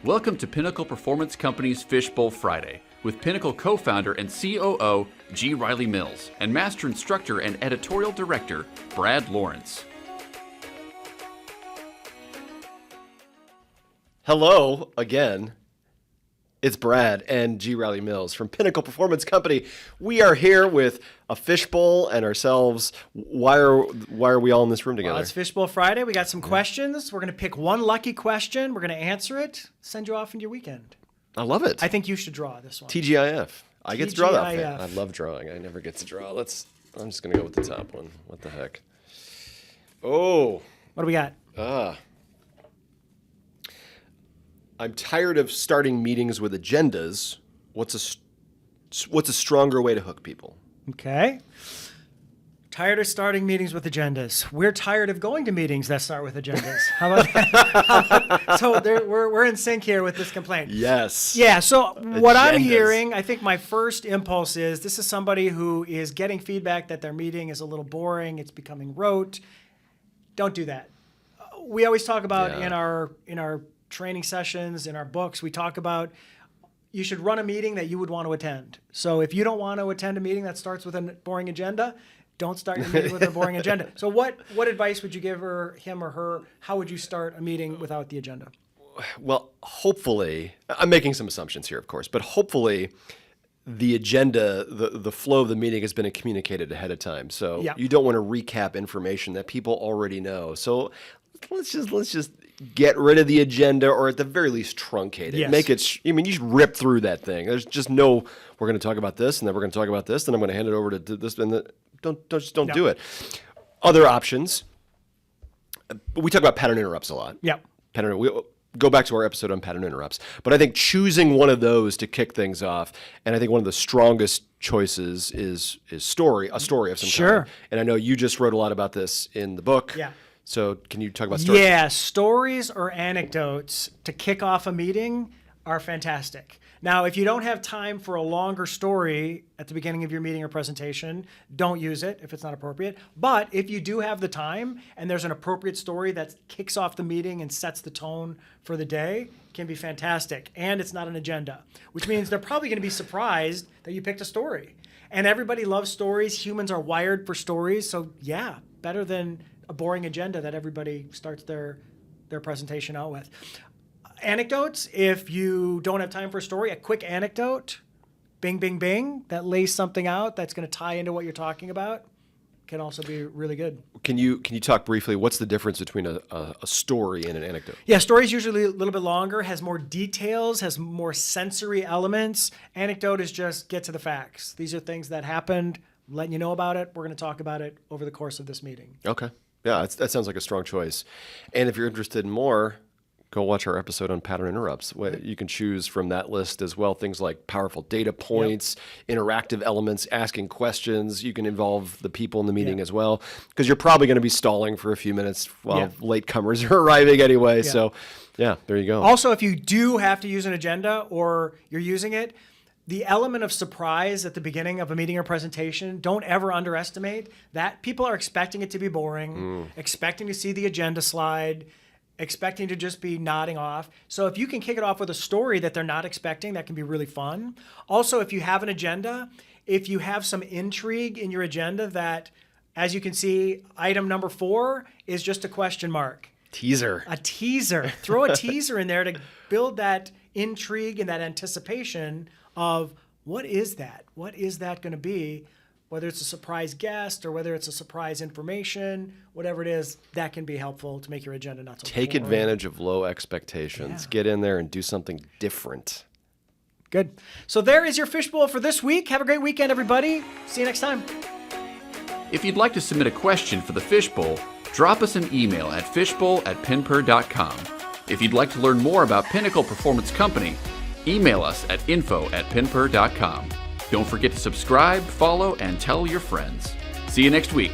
Welcome to Pinnacle Performance Company's Fishbowl Friday with Pinnacle co-founder and COO G. Riley Mills and master instructor and editorial director Brad Lawrence. Hello again. It's Brad and G. Riley Mills from Pinnacle Performance Company. We are here with a fishbowl and ourselves. Why are we all in this room together? Well, it's Fishbowl Friday. We got some questions. We're going to pick one lucky question. We're going to answer it, send you off into your weekend. I love it. I think you should draw this one. TGIF. I get to draw that thing. TGIF. I love drawing. I never get to draw. I'm just going to go with the top one. What the heck? Oh. What do we got? I'm tired of starting meetings with agendas. What's a stronger way to hook people? Okay. Tired of starting meetings with agendas. We're tired of going to meetings that start with agendas. How about that? So we're in sync here with this complaint. Yes. Yeah, so what I'm Agendas. hearing, I think my first impulse is this is somebody who is getting feedback that their meeting is a little boring, it's becoming rote. Don't do that. We always talk about in our training sessions, in our books, we talk about you should run a meeting that you would want to attend. So if you don't want to attend a meeting that starts with a boring agenda, don't start your meeting with a boring agenda. So what advice would you give him or her? How would you start a meeting without the agenda? Well, hopefully, I'm making some assumptions here, of course, but hopefully the agenda, the flow of the meeting has been communicated ahead of time. So you don't want to recap information that people already know. So let's just get rid of the agenda, or at the very least truncate it. Yes. Make it, you just rip through that thing. There's just no, we're going to talk about this, and then we're going to talk about this, then I'm going to hand it over to this, and don't do it. Other options, we talk about pattern interrupts a lot. Yeah. We go back to our episode on pattern interrupts. But I think choosing one of those to kick things off, and I think one of the strongest choices is a story of some kind. And I know you just wrote a lot about this in the book. Yeah. So can you talk about stories? Yeah, stories or anecdotes to kick off a meeting are fantastic. Now, if you don't have time for a longer story at the beginning of your meeting or presentation, don't use it if it's not appropriate. But if you do have the time and there's an appropriate story that kicks off the meeting and sets the tone for the day, it can be fantastic. And it's not an agenda, which means they're probably going to be surprised that you picked a story. And everybody loves stories. Humans are wired for stories. So yeah, better than a boring agenda that everybody starts their presentation out with. Anecdotes, if you don't have time for a story, a quick anecdote, bing, bing, bing, that lays something out that's going to tie into what you're talking about, can also be really good. Can you talk briefly, what's the difference between a story and an anecdote? Yeah, story is usually a little bit longer, has more details, has more sensory elements. Anecdote is just get to the facts. These are things that happened, I'm letting you know about it. We're going to talk about it over the course of this meeting. Okay. Yeah, that sounds like a strong choice. And if you're interested in more, go watch our episode on pattern interrupts. You can choose from that list as well, things like powerful data points, interactive elements, asking questions. You can involve the people in the meeting as well, because you're probably going to be stalling for a few minutes while latecomers are arriving anyway. Yeah. So, yeah, there you go. Also, if you do have to use an agenda or you're using it, the element of surprise at the beginning of a meeting or presentation, don't ever underestimate that. People are expecting it to be boring, expecting to see the agenda slide, expecting to just be nodding off. So if you can kick it off with a story that they're not expecting, that can be really fun. Also, if you have an agenda, if you have some intrigue in your agenda that, as you can see, item number 4 is just a question mark. Teaser. A teaser. Throw a teaser in there to build that intrigue and that anticipation of what is that? What is that going to be? Whether it's a surprise guest or whether it's a surprise information, whatever it is, that can be helpful to make your agenda not so Take boring. advantage of low expectations. Yeah. Get in there and do something different. Good. So there is your fishbowl for this week. Have a great weekend, everybody. See you next time. If you'd like to submit a question for the Fishbowl, drop us an email at fishbowl@pinper.com. If you'd like to learn more about Pinnacle Performance Company, email us at info@pinper.com. Don't forget to subscribe, follow, and tell your friends. See you next week.